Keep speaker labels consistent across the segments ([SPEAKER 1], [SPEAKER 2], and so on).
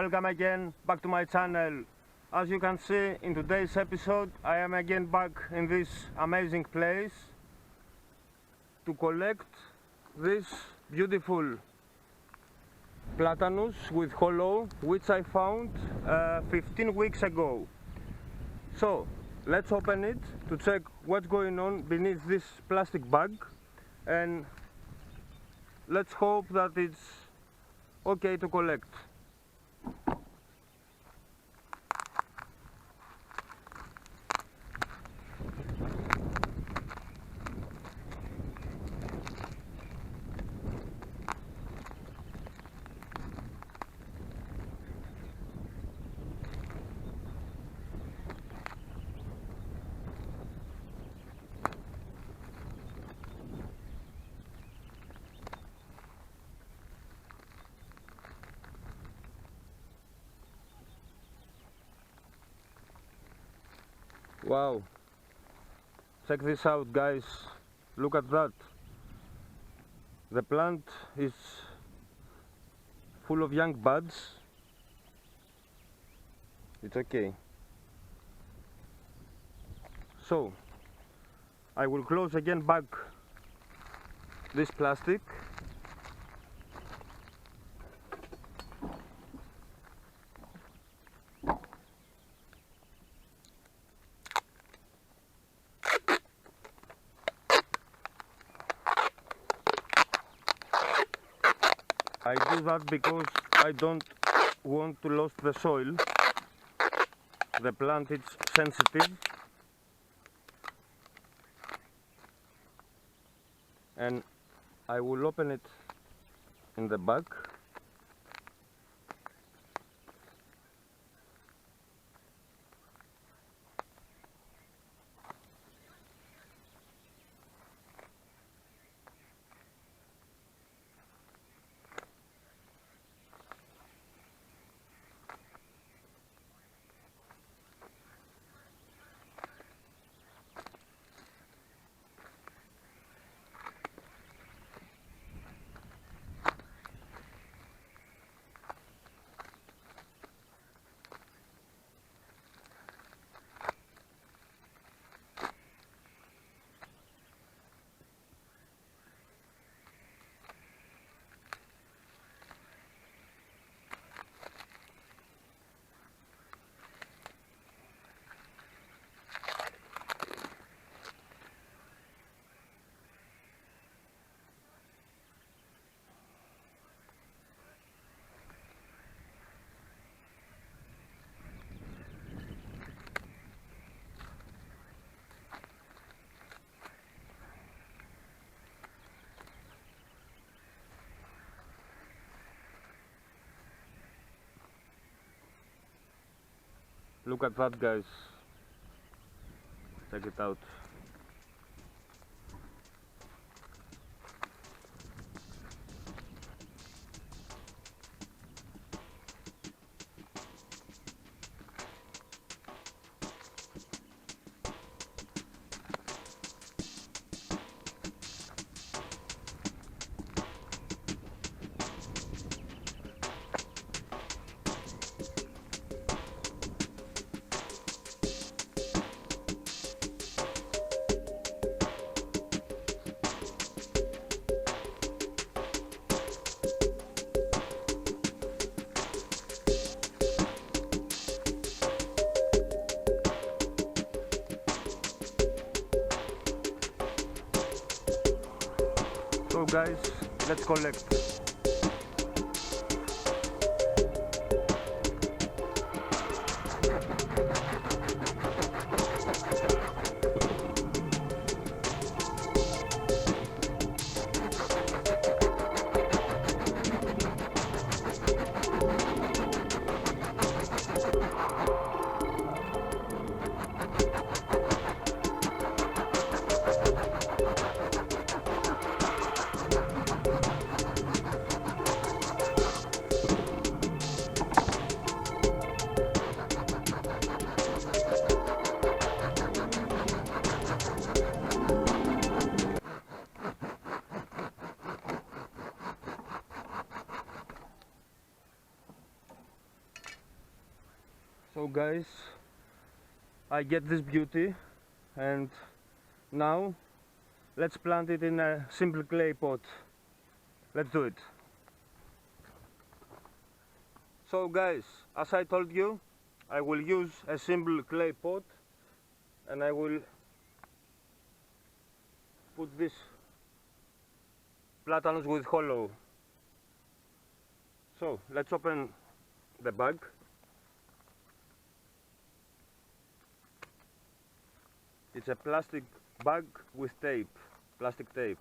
[SPEAKER 1] welcome again back to my channel. As you can see in today's episode, I am again back in this amazing place to collect this beautiful Platanus with hollow, which I found 15 weeks ago. So let's open it to check what's going on beneath this plastic bag, and let's hope that it's okay to collect. Wow, check this out, guys. Look at that. The plant is full of young buds. It's okay. So I will close again back this plastic. I do that because I don't want to lose the soil. The plant is sensitive, and I will open it in the back. Look at that, guys. Check it out. So guys, let's collect. So guys, I get this beauty, and now let's plant it in a simple clay pot. Let's do it. So guys, as I told you, I will use a simple clay pot, and I will put this Platanus with hollow. So let's open the bag. It's a plastic bag with tape, plastic tape.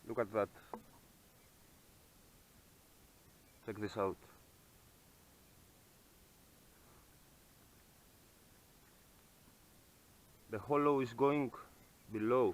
[SPEAKER 1] Look at that. Check this out. The hollow is going below.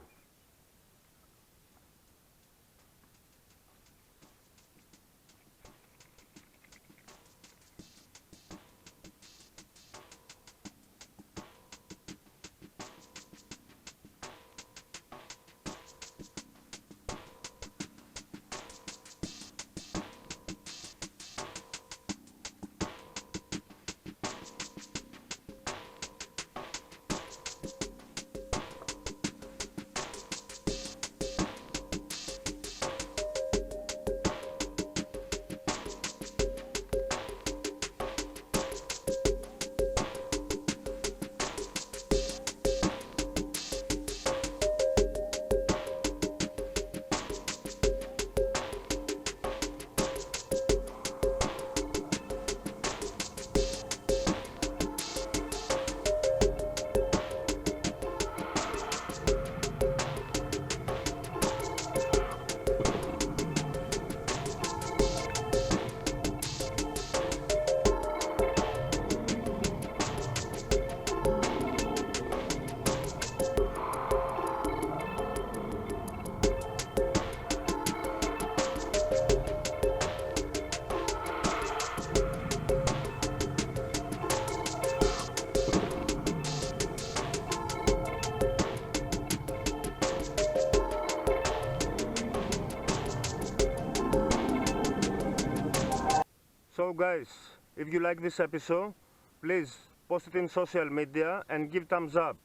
[SPEAKER 1] So guys, if you like this episode, please post it in social media and give thumbs up.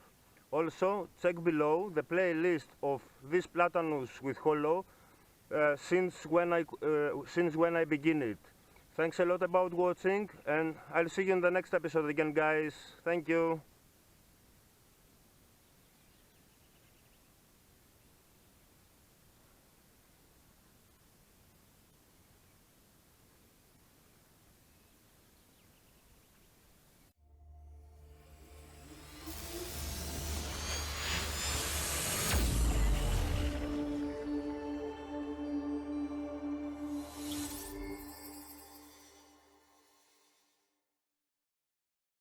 [SPEAKER 1] Also, check below the playlist of this Platanus with hollow since when I begin it. Thanks a lot about watching, and I'll see you in the next episode again, guys. Thank you.